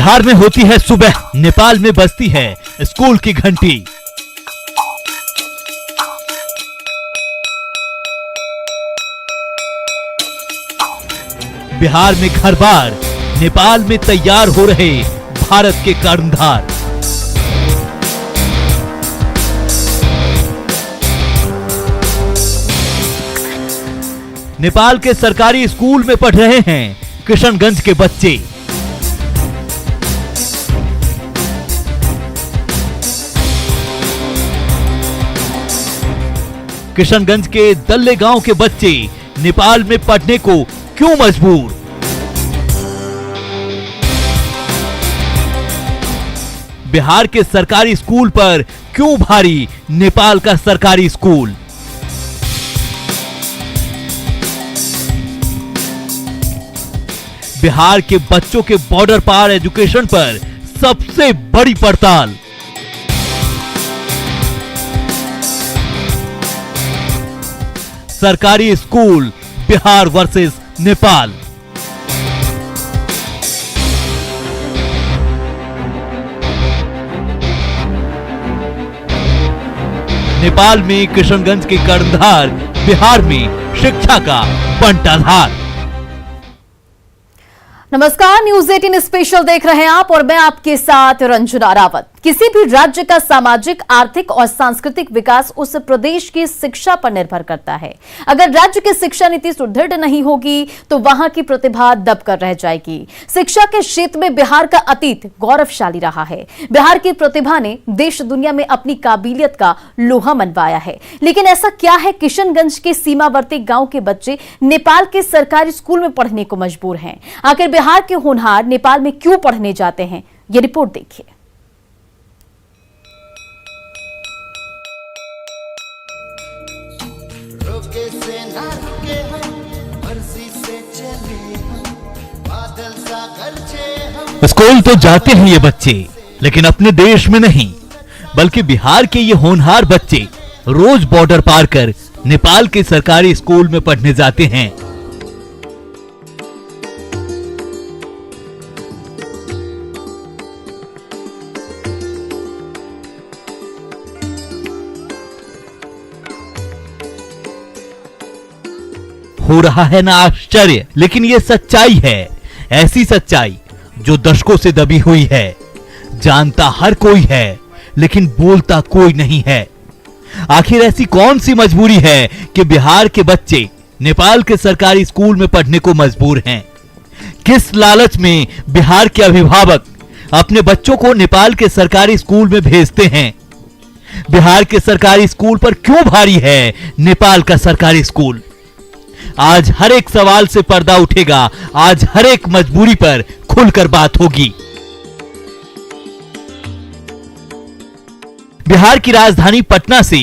बिहार में होती है सुबह, नेपाल में बजती है स्कूल की घंटी। बिहार में घर बार, नेपाल में तैयार हो रहे भारत के कर्णधार। नेपाल के सरकारी स्कूल में पढ़ रहे हैं किशनगंज के बच्चे। किशनगंज के दल्ले गांव के बच्चे नेपाल में पढ़ने को क्यों मजबूर? बिहार के सरकारी स्कूल पर क्यों भारी नेपाल का सरकारी स्कूल? बिहार के बच्चों के बॉर्डर पार एजुकेशन पर सबसे बड़ी पड़ताल। सरकारी स्कूल बिहार वर्सेस नेपाल। नेपाल में किशनगंज के कर्णधार, बिहार में शिक्षा का बंटाधार। नमस्कार, न्यूज 18 स्पेशल देख रहे हैं आप और मैं आपके साथ रंजना रावत। किसी भी राज्य का सामाजिक, आर्थिक और सांस्कृतिक विकास उस प्रदेश की शिक्षा पर निर्भर करता है। अगर राज्य की शिक्षा नीति सुदृढ़ नहीं होगी तो वहां की प्रतिभा दबकर रह जाएगी। शिक्षा के क्षेत्र में बिहार का अतीत गौरवशाली रहा है। बिहार की प्रतिभा ने देश दुनिया में अपनी काबिलियत का लोहा मनवाया है। लेकिन ऐसा क्या है किशनगंज के सीमावर्ती गांव के बच्चे नेपाल के सरकारी स्कूल में पढ़ने को मजबूर हैं? आखिर बिहार के होनहार नेपाल में क्यों पढ़ने जाते हैं? ये रिपोर्ट देखिए। स्कूल तो जाते हैं ये बच्चे, लेकिन अपने देश में नहीं, बल्कि बिहार के ये होनहार बच्चे रोज बॉर्डर पार कर नेपाल के सरकारी स्कूल में पढ़ने जाते हैं। हो रहा है ना आश्चर्य, लेकिन ये सच्चाई है। ऐसी सच्चाई जो दशकों से दबी हुई है। जानता हर कोई है, लेकिन बोलता कोई नहीं है। आखिर ऐसी कौन सी मजबूरी है कि बिहार के बच्चे नेपाल के सरकारी स्कूल में पढ़ने को मजबूर हैं? किस लालच में बिहार के अभिभावक अपने बच्चों को नेपाल के सरकारी स्कूल में भेजते हैं? बिहार के सरकारी स्कूल पर क्यों भारी है नेपाल का सरकारी स्कूल? आज हर एक सवाल से पर्दा उठेगा। आज हर एक मजबूरी पर खुलकर बात होगी। बिहार की राजधानी पटना से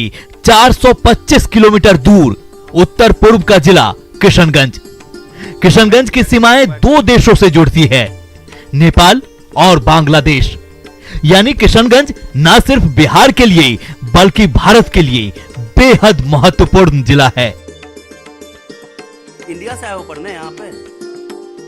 425 किलोमीटर दूर उत्तर पूर्व का जिला किशनगंज। किशनगंज की सीमाएं दो देशों से जुड़ती है, नेपाल और बांग्लादेश। यानी किशनगंज न सिर्फ बिहार के लिए बल्कि भारत के लिए बेहद महत्वपूर्ण जिला है। इंडिया से आए हो पढ़ने यहाँ पे।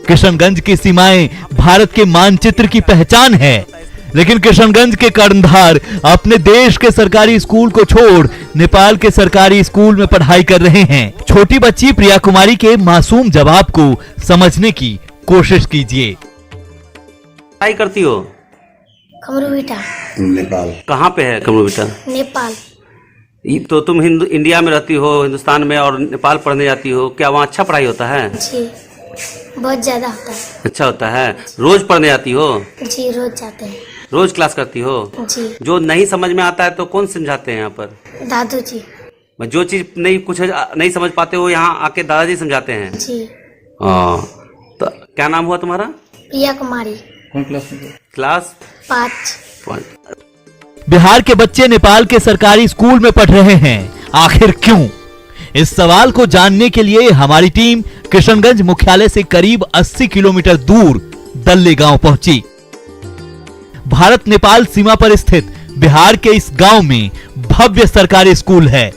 किशनगंज की सीमाएं भारत के मानचित्र की पहचान है, लेकिन किशनगंज के कर्णधार अपने देश के सरकारी स्कूल को छोड़ नेपाल के सरकारी स्कूल में पढ़ाई कर रहे हैं। छोटी बच्ची प्रिया कुमारी के मासूम जवाब को समझने की कोशिश कीजिए। पढ़ाई करती हो? कमरूबीटा, नेपाल। कहाँ पे है कमरूबीटा? नेपाल। तो तुम इंडिया में रहती हो, हिंदुस्तान में, और नेपाल पढ़ने जाती हो। क्या वहाँ अच्छा पढ़ाई होता है? जी, बहुत ज्यादा होता है। अच्छा होता है। रोज पढ़ने जाती हो? जी, रोज जाते हैं। रोज क्लास करती हो? जी। जो नहीं समझ में आता है तो कौन समझाते हैं यहाँ पर? दादू जी। जो चीज नहीं समझ पाते हो यहाँ आके दादाजी समझाते हैं? जी। तो क्या नाम हुआ तुम्हारा? प्रिया कुमारी। कौन क्लास में? क्लास 5। बिहार के बच्चे नेपाल के सरकारी स्कूल में पढ़ रहे हैं, आखिर क्यों? इस सवाल को जानने के लिए हमारी टीम किशनगंज मुख्यालय से करीब 80 किलोमीटर दूर दल्ले गांव पहुंची। भारत नेपाल सीमा पर स्थित बिहार के इस गांव में भव्य सरकारी स्कूल है।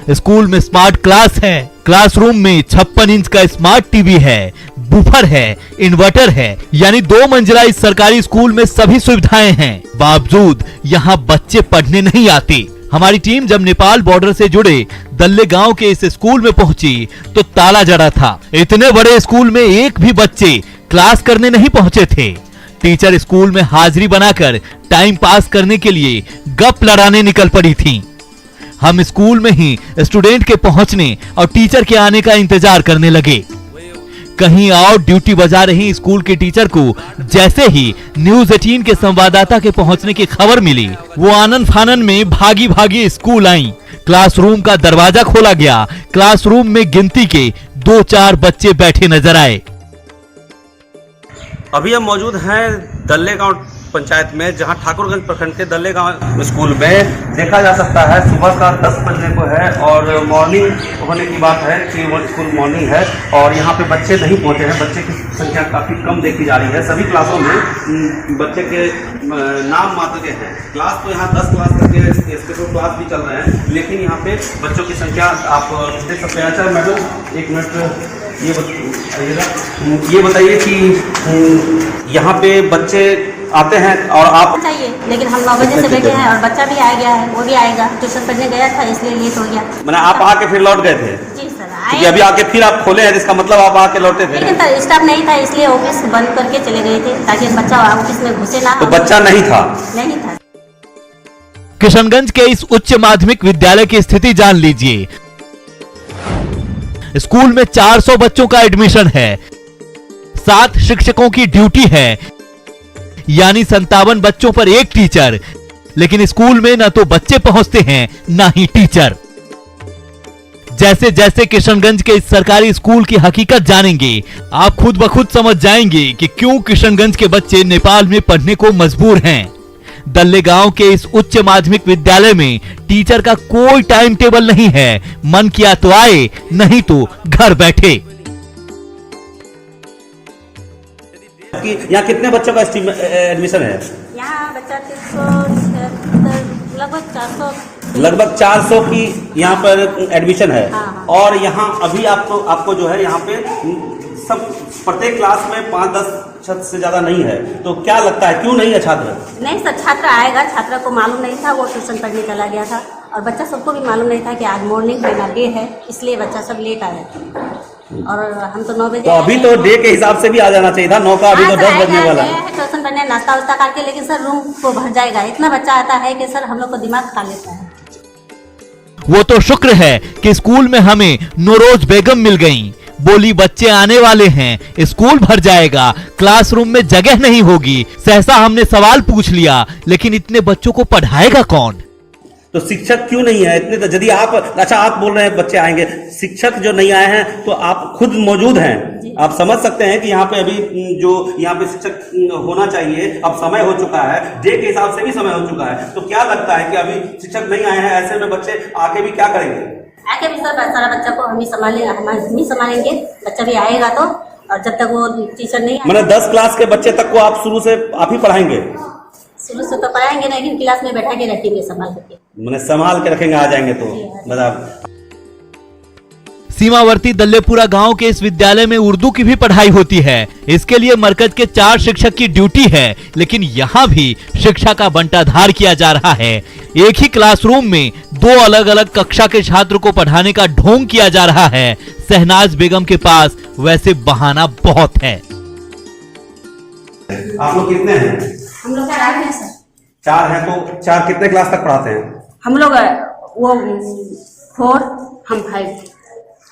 स्कूल में स्मार्ट क्लास है, क्लासरूम में 56 इंच का स्मार्ट टीवी है, बूफर है, इन्वर्टर है, यानी 2 मंजिला इस सरकारी स्कूल में सभी सुविधाएं हैं। बावजूद यहाँ बच्चे पढ़ने नहीं आते। हमारी टीम जब नेपाल बॉर्डर से जुड़े दल्ले गांव के इस स्कूल में पहुंची तो ताला जड़ा था। इतने बड़े स्कूल में एक भी बच्चे क्लास करने नहीं पहुंचे थे। टीचर स्कूल में हाजिरी बनाकर टाइम पास करने के लिए गप लड़ाने निकल पड़ी थीं। हम स्कूल में ही स्टूडेंट के पहुंचने और टीचर के आने का इंतजार करने लगे। कहीं और ड्यूटी बजा रही स्कूल के टीचर को जैसे ही न्यूज 18 के संवाददाता के पहुंचने की खबर मिली, वो आनन फानन में भागी भागी स्कूल आई। क्लासरूम का दरवाजा खोला गया। क्लासरूम में गिनती के 2-4 बच्चे बैठे नजर आए। अभी हम मौजूद हैं दल्ले गांव पंचायत में, जहां ठाकुरगंज प्रखंड के दल्ले गांव स्कूल में देखा जा सकता है सुबह का 10 बजने को है और मॉर्निंग होने की बात है कि वो स्कूल मॉर्निंग है और यहाँ पे बच्चे नहीं पहुँचे हैं। बच्चे की संख्या काफ़ी कम देखी जा रही है। सभी क्लासों में बच्चे के नाम मात्र के हैं। क्लास तो यहाँ 10 क्लास तक के स्पेशल क्लास भी चल रहे हैं, लेकिन यहाँ पे बच्चों की संख्या आप देख सकते हैं। अच्छा मैडम, एक मिनट ये बताइए कि यहाँ पे बच्चे आते हैं और आप चाहिए, लेकिन हम 9 बजे से बैठे हैं और बच्चा भी आ गया है, वो भी आएगा। ट्यूशन पढ़ने गया था इसलिए लेट हो गया। मैंने आप आके फिर लौट गए थे? जी सर, क्योंकि अभी आके फिर आप खोले हैं, जिसका मतलब आप आके लौटे थे। लेकिन स्टाफ नहीं था इसलिए ऑफिस बंद करके चले गए थे ताकि बच्चा ऑफिस में घुसे ना। तो बच्चा नहीं था? नहीं था। किशनगंज के इस उच्च माध्यमिक विद्यालय की स्थिति जान लीजिए। स्कूल में 400 बच्चों का एडमिशन है, 7 शिक्षकों की ड्यूटी है, यानी 57 बच्चों पर एक टीचर। लेकिन स्कूल में न तो बच्चे पहुंचते हैं न ही टीचर। जैसे जैसे किशनगंज के इस सरकारी स्कूल की हकीकत जानेंगे, आप खुद ब खुद समझ जाएंगे कि क्यों किशनगंज के बच्चे नेपाल में पढ़ने को मजबूर हैं। दल्ले गांव के इस उच्च माध्यमिक विद्यालय में टीचर का कोई टाइम टेबल नहीं है। मन किया तो आए, नहीं तो घर बैठे। यहाँ कितने बच्चों का एडमिशन है? यहाँ बच्चा 376, लगभग 400 की यहाँ पर एडमिशन है। हाँ। और यहाँ अभी आपको जो है यहाँ पे सब प्रत्येक क्लास में 5-10 से ज्यादा नहीं है। तो क्या लगता है क्यों नहीं है छात्र? नहीं सर, छात्र आएगा। छात्र को मालूम नहीं था, वो ट्यूशन पढ़ने चला गया था और बच्चा सबको भी मालूम नहीं था कि आज मॉर्निंग में डे है, इसलिए बच्चा सब लेट आया। और हम तो 9 बजे तो अभी तो डे के हिसाब से भी आ जाना चाहिए था। 9 का अभी तो 10 बजने वाला है। ट्यूशन पढ़ने नाश्ता वास्ता करके, लेकिन सर रूम को भर जाएगा। इतना बच्चा आता है कि सर हम लोग को दिमाग खा लेता है। वो तो शुक्र है कि स्कूल में हमें नौरोज बेगम मिल गईं। बोली बच्चे आने वाले हैं, स्कूल भर जाएगा, क्लासरूम में जगह नहीं होगी। सहसा हमने सवाल पूछ लिया, लेकिन इतने बच्चों को पढ़ाएगा कौन? तो शिक्षक क्यों नहीं है इतने? तो यदि आप आप बोल रहे हैं बच्चे आएंगे, शिक्षक जो नहीं आए हैं तो आप खुद मौजूद हैं। आप समझ सकते हैं कि यहाँ पे अभी जो यहाँ पे शिक्षक होना चाहिए, अब समय हो चुका है, डे के हिसाब से भी समय हो चुका है। तो क्या लगता है कि अभी शिक्षक नहीं आए हैं, ऐसे में बच्चे आके भी क्या करेंगे? आके भी सर सारा बच्चा को हम ही संभालेंगे। बच्चा भी आएगा तो, और जब तक वो टीचर नहीं मैंने 10 क्लास के बच्चे तक को आप शुरू से आप ही पढ़ाएंगे? शुरू से तो पढ़ाएंगे, लेकिन क्लास में बैठा के रखेंगे संभाल करके। मैंने संभाल के रखेंगे, आ जाएंगे तो मतलब। सीमावर्ती दल्लेपुरा गांव के इस विद्यालय में उर्दू की भी पढ़ाई होती है। इसके लिए मरकज के 4 शिक्षक की ड्यूटी है, लेकिन यहाँ भी शिक्षा का बंटाधार किया जा रहा है। एक ही क्लासरूम में 2 अलग अलग कक्षा के छात्र को पढ़ाने का ढोंग किया जा रहा है। शहनाज बेगम के पास वैसे बहाना बहुत है। आप लोग कितने हैं? हम लोग 4 हैं सर। 4 हैं तो 4 कितने क्लास तक पढ़ाते हैं? हम लोग वो 4, हम 5।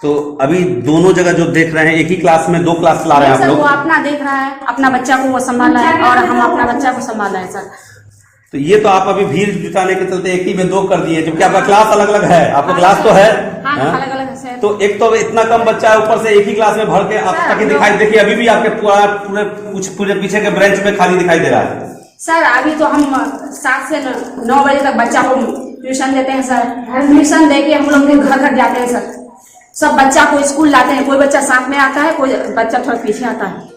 तो अभी दोनों जगह जो देख रहे हैं, एक ही क्लास में 2 क्लास ला रहे हैं आप लोग? वो अपना देख रहा है, अपना बच्चा को वो संभाला है और हम अपना बच्चा को संभाला है सर। तो ये तो आप अभी भीड़ जुटाने के चलते एक ही में 2 कर दिए, जबकि आपका क्लास अलग अलग है। आपका क्लास तो है अलग अलग है सर। तो एक तो इतना कम बच्चा है, ऊपर से एक ही क्लास में भर के आप ताकि दिखाई देखिए अभी भी आपके पूरे पीछे के ब्रांच में खाली दिखाई दे रहा है। सर अभी तो हम 7 से 9 बजे तक बच्चा को ट्यूशन देते हैं सर। ट्यूशन दे के हम लोग घर घर जाते हैं सर। सब बच्चा को स्कूल लाते हैं, कोई बच्चा साथ में आता है, कोई बच्चा थोड़ा पीछे आता है।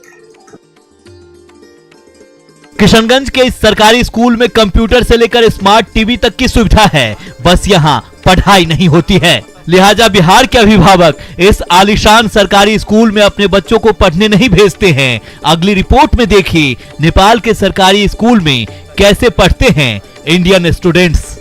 किशनगंज के इस सरकारी स्कूल में कंप्यूटर से लेकर स्मार्ट टीवी तक की सुविधा है, बस यहाँ पढ़ाई नहीं होती है। लिहाजा बिहार के अभिभावक इस आलीशान सरकारी स्कूल में अपने बच्चों को पढ़ने नहीं भेजते हैं। अगली रिपोर्ट में देखिए नेपाल के सरकारी स्कूल में कैसे पढ़ते हैं इंडियन स्टूडेंट्स।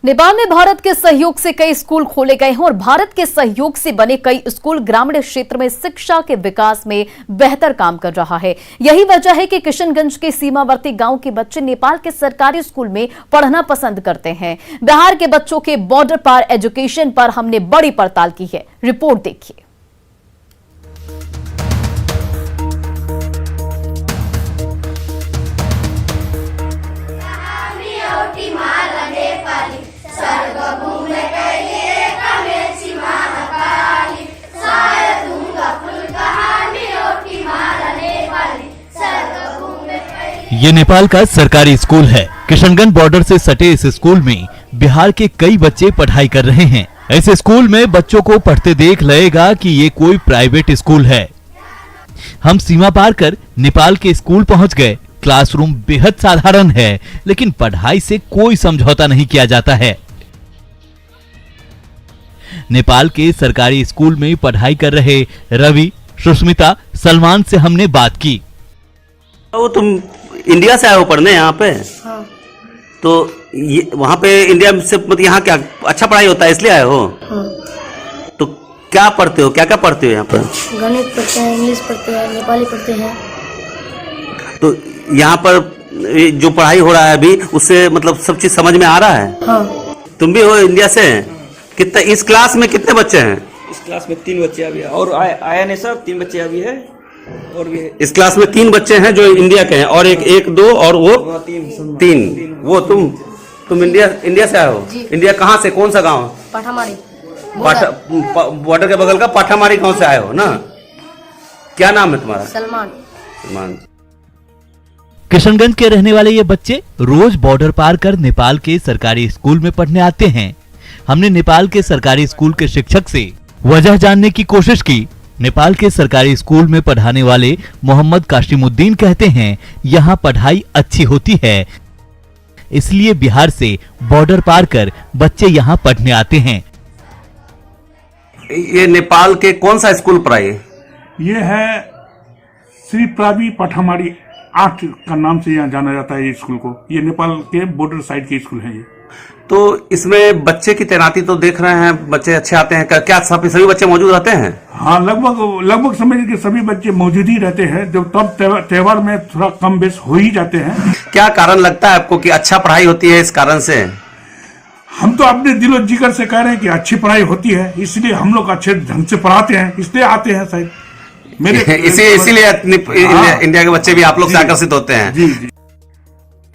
नेपाल में भारत के सहयोग से कई स्कूल खोले गए हैं और भारत के सहयोग से बने कई स्कूल ग्रामीण क्षेत्र में शिक्षा के विकास में बेहतर काम कर रहा है। यही वजह है कि किशनगंज के सीमावर्ती गांव के बच्चे नेपाल के सरकारी स्कूल में पढ़ना पसंद करते हैं। बिहार के बच्चों के बॉर्डर पार एजुकेशन पर हमने बड़ी पड़ताल की है। रिपोर्ट देखिए। ये नेपाल का सरकारी स्कूल है। किशनगंज बॉर्डर से सटे इस स्कूल में बिहार के कई बच्चे पढ़ाई कर रहे हैं। इस स्कूल में बच्चों को पढ़ते देख लगेगा कि ये कोई प्राइवेट स्कूल है। हम सीमा पार कर नेपाल के स्कूल पहुंच गए। क्लासरूम बेहद साधारण है, लेकिन पढ़ाई से कोई समझौता नहीं किया जाता है। नेपाल के सरकारी स्कूल में पढ़ाई कर रहे रवि, सुष्मिता, सलमान से हमने बात की। तो तुम इंडिया से आए हो पढ़ने यहाँ पे? हाँ। तो ये वहाँ पे इंडिया से मतलब यहाँ क्या अच्छा पढ़ाई होता है इसलिए आए हो? हाँ। तो क्या पढ़ते हो, क्या क्या पढ़ते हो यहाँ पर? गणित पढ़ते हैं, इंग्लिश पढ़ते हैं, नेपाली पढ़ते हैं। तो यहाँ पर जो पढ़ाई हो रहा है अभी उससे मतलब सब चीज समझ में आ रहा है? हाँ। तुम भी हो इंडिया से? कितने इस क्लास में कितने बच्चे हैं? इस क्लास में 3 बच्चे अभी है और आया नहीं सर, 3 बच्चे अभी है और भी है। इस क्लास में 3 बच्चे हैं जो इंडिया के हैं और एक दो और वो 3। वो तुम इंडिया से आए हो? इंडिया कहाँ से, कौन सा गांव? पाठामारी। बॉर्डर के बगल का पाठामारी गांव से आए हो ना? क्या नाम है तुम्हारा? सलमान। किशनगंज के रहने वाले ये बच्चे रोज बॉर्डर पार कर नेपाल के सरकारी स्कूल में पढ़ने आते हैं। हमने नेपाल के सरकारी स्कूल के शिक्षक से वजह जानने की कोशिश की। नेपाल के सरकारी स्कूल में पढ़ाने वाले मोहम्मद काशिमुद्दीन कहते हैं यहाँ पढ़ाई अच्छी होती है, इसलिए बिहार से बॉर्डर पार कर बच्चे यहाँ पढ़ने आते हैं। ये नेपाल के कौन सा स्कूल पर आए? ये है श्री प्रावी पठामारी 8 का नाम से यहाँ जाना जाता है ये स्कूल को। ये नेपाल के बॉर्डर साइड के स्कूल है ये। तो इसमें बच्चे की तैनाती तो देख रहे हैं, बच्चे अच्छे आते हैं। क्या सभी बच्चे मौजूद रहते हैं? हाँ, लगभग समझ के सभी बच्चे मौजूद ही रहते हैं। जब तब त्योहार में थोड़ा कम बेस हो ही जाते हैं। क्या कारण लगता है आपको कि अच्छा पढ़ाई होती है इस कारण से? हम तो अपने दिलो जिगर से कह रहे हैं कि अच्छी पढ़ाई होती है, इसलिए हम लोग अच्छे ढंग से पढ़ाते हैं, इसलिए आते हैं शायद। इसीलिए इंडिया के बच्चे भी आप लोग से आकर्षित होते हैं। जी।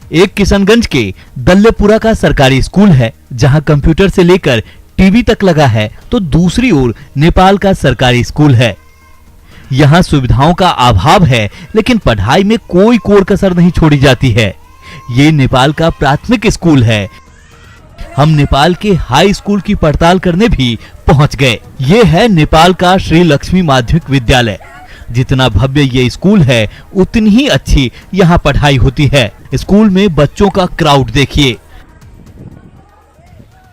एक किशनगंज के दल्लेपुरा का सरकारी स्कूल है जहां कंप्यूटर से लेकर टीवी तक लगा है, तो दूसरी ओर नेपाल का सरकारी स्कूल है। यहां सुविधाओं का अभाव है, लेकिन पढ़ाई में कोई कोर कसर नहीं छोड़ी जाती है। ये नेपाल का प्राथमिक स्कूल है। हम नेपाल के हाई स्कूल की पड़ताल करने भी पहुंच गए। ये है नेपाल का श्री लक्ष्मी माध्यमिक विद्यालय। जितना भव्य ये स्कूल है, उतनी ही अच्छी यहाँ पढ़ाई होती है। स्कूल में बच्चों का क्राउड देखिए।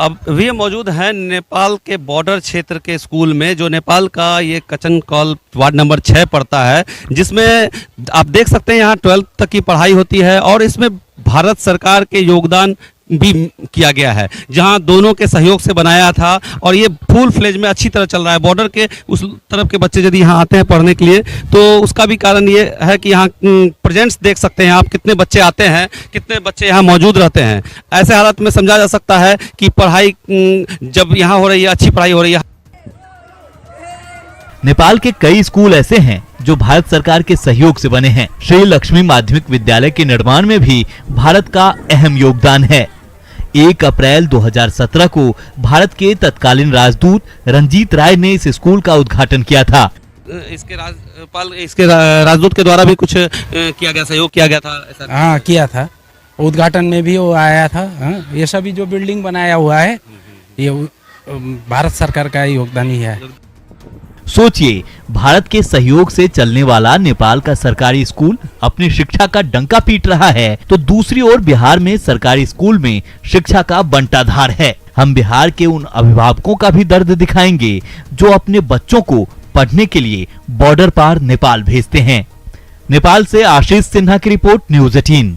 अब भी मौजूद है नेपाल के बॉर्डर क्षेत्र के स्कूल में, जो नेपाल का ये कचनकौल वार्ड नंबर 6 पड़ता है, जिसमें आप देख सकते हैं यहाँ 12th तक की पढ़ाई होती है और इसमें भारत सरकार के योगदान भी किया गया है, जहां दोनों के सहयोग से बनाया था और ये फुल फ्लेज में अच्छी तरह चल रहा है। बॉर्डर के उस तरफ के बच्चे यदि यहाँ आते हैं पढ़ने के लिए, तो उसका भी कारण ये है कि यहाँ प्रेजेंट्स देख सकते हैं आप, कितने बच्चे आते हैं, कितने बच्चे यहाँ मौजूद रहते हैं। ऐसे हालत में समझा जा सकता है कि पढ़ाई जब यहाँ हो रही है, अच्छी पढ़ाई हो रही है। नेपाल के कई स्कूल ऐसे हैं जो भारत सरकार के सहयोग से बने हैं। श्री लक्ष्मी माध्यमिक विद्यालय के निर्माण में भी भारत का अहम योगदान है। 1 अप्रैल 2017 को भारत के तत्कालीन राजदूत रंजीत राय ने इस स्कूल का उद्घाटन किया था। इसके राजदूत के द्वारा भी कुछ किया गया, सहयोग किया गया था ऐसा? हाँ, किया था। उद्घाटन में भी वो आया था। हाँ, ये सभी जो बिल्डिंग बनाया हुआ है, ये भारत सरकार का योगदान ही है। सोचिए, भारत के सहयोग से चलने वाला नेपाल का सरकारी स्कूल अपनी शिक्षा का डंका पीट रहा है, तो दूसरी ओर बिहार में सरकारी स्कूल में शिक्षा का बंटाधार है। हम बिहार के उन अभिभावकों का भी दर्द दिखाएंगे जो अपने बच्चों को पढ़ने के लिए बॉर्डर पार नेपाल भेजते हैं। नेपाल से आशीष सिन्हा की रिपोर्ट, न्यूज़ 18।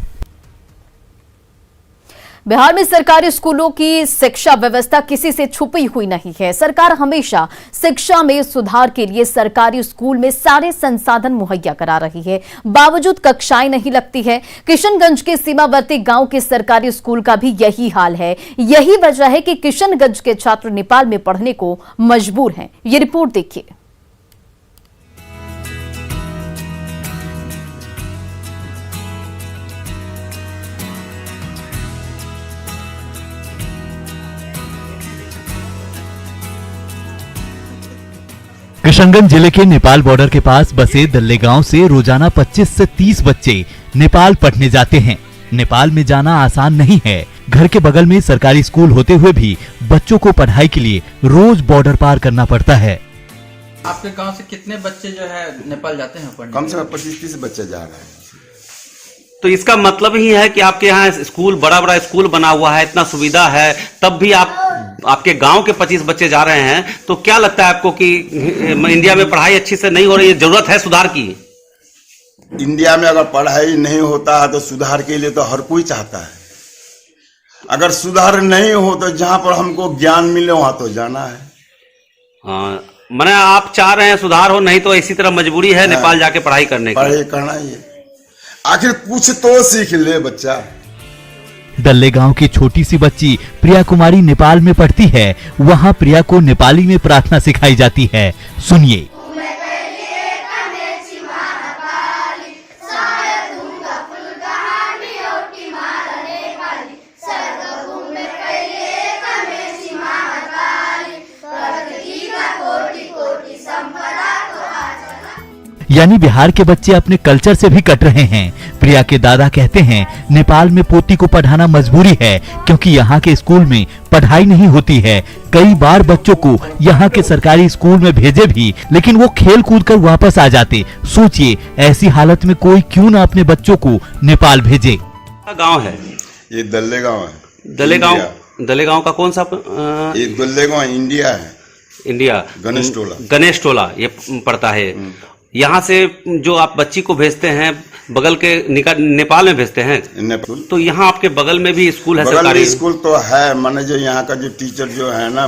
बिहार में सरकारी स्कूलों की शिक्षा व्यवस्था किसी से छुपी हुई नहीं है। सरकार हमेशा शिक्षा में सुधार के लिए सरकारी स्कूल में सारे संसाधन मुहैया करा रही है, बावजूद कक्षाएं नहीं लगती है। किशनगंज के सीमावर्ती गांव के सरकारी स्कूल का भी यही हाल है। यही वजह है कि किशनगंज के छात्र नेपाल में पढ़ने को मजबूर हैं। ये रिपोर्ट देखिए। किशनगंज जिले के नेपाल बॉर्डर के पास बसे दल्ले गांव से रोजाना 25 से 30 बच्चे नेपाल पढ़ने जाते हैं। नेपाल में जाना आसान नहीं है। घर के बगल में सरकारी स्कूल होते हुए भी बच्चों को पढ़ाई के लिए रोज बॉर्डर पार करना पड़ता है। आपके गांव से कितने बच्चे जो है नेपाल जाते हैं पढ़ने? कम से कम 25-30 बच्चे जा रहे हैं। तो इसका मतलब ही है कि आपके यहाँ स्कूल बड़ा स्कूल बना हुआ है, इतना सुविधा है, तब भी आपके गांव के 25 बच्चे जा रहे हैं। तो क्या लगता है आपको कि इंडिया में पढ़ाई अच्छी से नहीं हो रही है, जरूरत है सुधार की? इंडिया में अगर पढ़ाई नहीं होता है तो सुधार के लिए तो हर कोई चाहता है। अगर सुधार नहीं हो तो जहां पर हमको ज्ञान मिले वहां तो जाना है। हाँ, मैंने आप चाह रहे हैं सुधार हो, नहीं तो इसी तरह मजबूरी है नेपाल जाके पढ़ाई करने की। पढ़ाई करना ही है, आखिर कुछ तो सीख ले बच्चा। दल्ले गांव की छोटी सी बच्ची प्रिया कुमारी नेपाल में पढ़ती है। वहां प्रिया को नेपाली में प्रार्थना सिखाई जाती है। सुनिए। यानी बिहार के बच्चे अपने कल्चर से भी कट रहे हैं। प्रिया के दादा कहते हैं नेपाल में पोती को पढ़ाना मजबूरी है, क्योंकि यहाँ के स्कूल में पढ़ाई नहीं होती है। कई बार बच्चों को यहाँ के सरकारी स्कूल में भेजे भी, लेकिन वो खेल कूद कर वापस आ जाते। सोचिए, ऐसी हालत में कोई क्यों ना अपने बच्चों को नेपाल भेजे। गाँव है ये दल्ले गाँव है। दल्ले गाँव का कौन सा? ये दल्ले गाँव इंडिया है। इंडिया गणेश टोला ये पड़ता है। यहाँ से जो आप बच्ची को भेजते हैं बगल के नेपाल में भेजते हैं, तो यहाँ आपके बगल में भी स्कूल है? सरकारी स्कूल तो है, माने जो यहाँ का जो टीचर जो है ना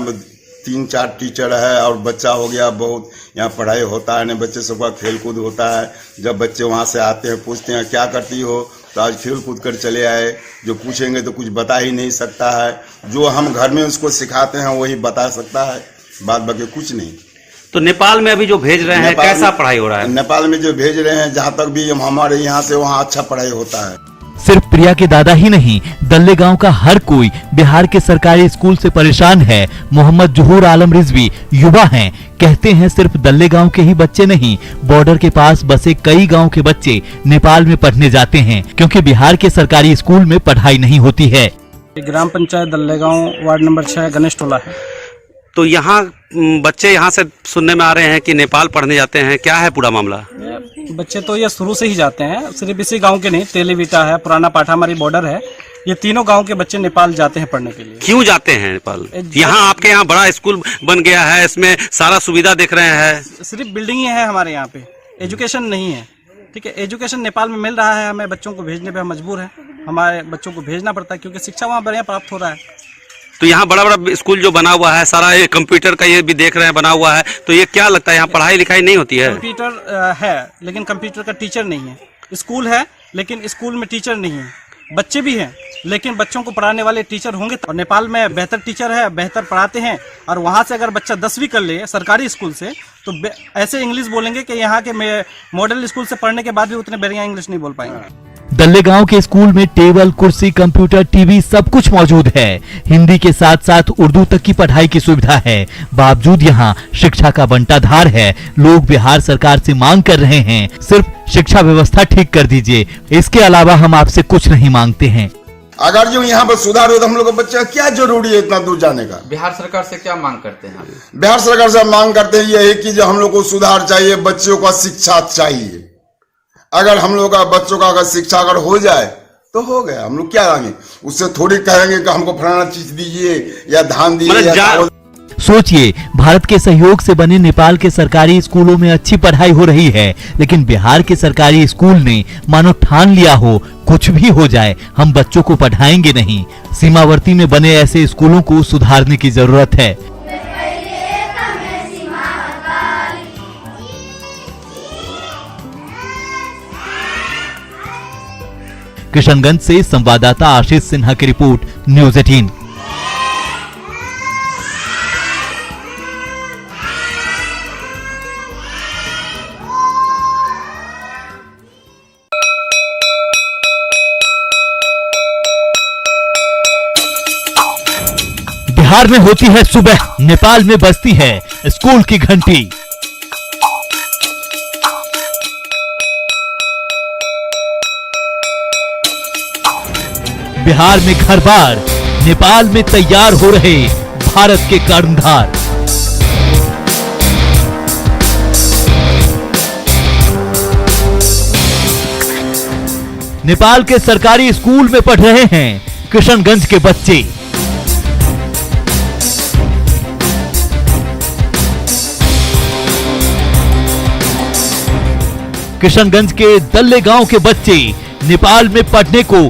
3-4 टीचर है और बच्चा हो गया बहुत। यहाँ पढ़ाई होता है ना, बच्चे सबका खेल कूद होता है। जब बच्चे वहाँ से आते हैं पूछते हैं क्या करती हो, तो आज खेल कूद कर चले आए। जो पूछेंगे तो कुछ बता ही नहीं सकता है। जो हम घर में उसको सिखाते हैं वही बता सकता है, बात बाकी कुछ नहीं। तो नेपाल में अभी जो भेज रहे हैं कैसा पढ़ाई हो रहा है? नेपाल में जो भेज रहे हैं, जहाँ तक भी हमारे यहाँ से वहाँ अच्छा पढ़ाई होता है। सिर्फ प्रिया के दादा ही नहीं, दल्ले गांव का हर कोई बिहार के सरकारी स्कूल से परेशान है। मोहम्मद जुहूर आलम रिजवी युवा हैं, कहते हैं सिर्फ दल्ले गांव के ही बच्चे नहीं, बॉर्डर के पास बसे कई गांव के बच्चे नेपाल में पढ़ने जाते हैं, क्योंकि बिहार के सरकारी स्कूल में पढ़ाई नहीं होती है। ग्राम पंचायत दल्ले गाँव वार्ड नंबर 6 गणेश टोला है। तो यहाँ बच्चे यहाँ से सुनने में आ रहे हैं कि नेपाल पढ़ने जाते हैं, क्या है पूरा मामला? बच्चे तो ये शुरू से ही जाते हैं, सिर्फ इसी गांव के नहीं, तेलीविटा है, पुराना पाठामारी बॉर्डर है, ये तीनों गांव के बच्चे नेपाल जाते हैं पढ़ने के लिए। क्यों जाते हैं नेपाल? यहाँ आपके यहाँ बड़ा स्कूल बन गया है, इसमें सारा सुविधा देख रहे हैं। सिर्फ बिल्डिंग ही है हमारे यहाँ पे, एजुकेशन नहीं है। ठीक है, एजुकेशन नेपाल में मिल रहा है, हमें बच्चों को भेजने पे हम मजबूर है। हमारे बच्चों को भेजना पड़ता है क्योंकि शिक्षा वहाँ बढ़िया प्राप्त हो रहा है। तो यहाँ बड़ा स्कूल जो बना हुआ है, सारा ये कंप्यूटर का ये भी देख रहे हैं बना हुआ है, तो ये क्या लगता है यहाँ पढ़ाई लिखाई नहीं होती है? कंप्यूटर है लेकिन कंप्यूटर का टीचर नहीं है। स्कूल है लेकिन स्कूल में टीचर नहीं है। बच्चे भी हैं लेकिन बच्चों को पढ़ाने वाले टीचर होंगे तो। नेपाल में बेहतर टीचर है, बेहतर पढ़ाते हैं, और वहाँ से अगर बच्चा 10वीं कर ले सरकारी स्कूल से तो ऐसे इंग्लिश बोलेंगे कि यहाँ के मॉडल स्कूल से पढ़ने के बाद भी उतने बढ़िया इंग्लिश नहीं बोल पाएंगे। दल्ले गांव के स्कूल में टेबल, कुर्सी, कंप्यूटर, टीवी सब कुछ मौजूद है। हिंदी के साथ साथ उर्दू तक की पढ़ाई की सुविधा है। बावजूद यहाँ शिक्षा का बंटाधार है। लोग बिहार सरकार से मांग कर रहे हैं, सिर्फ शिक्षा व्यवस्था ठीक कर दीजिए, इसके अलावा हम आपसे कुछ नहीं मांगते हैं। अगर जो यहाँ पर सुधार हो तो हम लोग का बच्चे का क्या जरूरी है इतना दूर जाने का। बिहार सरकार से क्या मांग करते हैं? बिहार सरकार से मांग करते हैं यही कि जो हम लोग को सुधार चाहिए, बच्चों का शिक्षा चाहिए। अगर हम लोग का बच्चों का अगर शिक्षा अगर हो जाए तो हो गया, हम लोग क्या आएंगे उससे थोड़ी कहेंगे कि हमको फलाना चीज दीजिए या धान दीजिए। सोचिए, भारत के सहयोग से बने नेपाल के सरकारी स्कूलों में अच्छी पढ़ाई हो रही है, लेकिन बिहार के सरकारी स्कूल ने मानो ठान लिया हो कुछ भी हो जाए हम बच्चों को पढ़ाएंगे नहीं। सीमावर्ती में बने ऐसे स्कूलों को सुधारने की जरूरत है। किशनगंज से संवाददाता आशीष सिन्हा की रिपोर्ट, न्यूज़ 18। बिहार में होती है सुबह, नेपाल में बजती है स्कूल की घंटी। बिहार में घर बार, नेपाल में तैयार हो रहे भारत के कर्णधार। नेपाल के सरकारी स्कूल में पढ़ रहे हैं किशनगंज के बच्चे। किशनगंज के दल्ले गांव के बच्चे नेपाल में पढ़ने को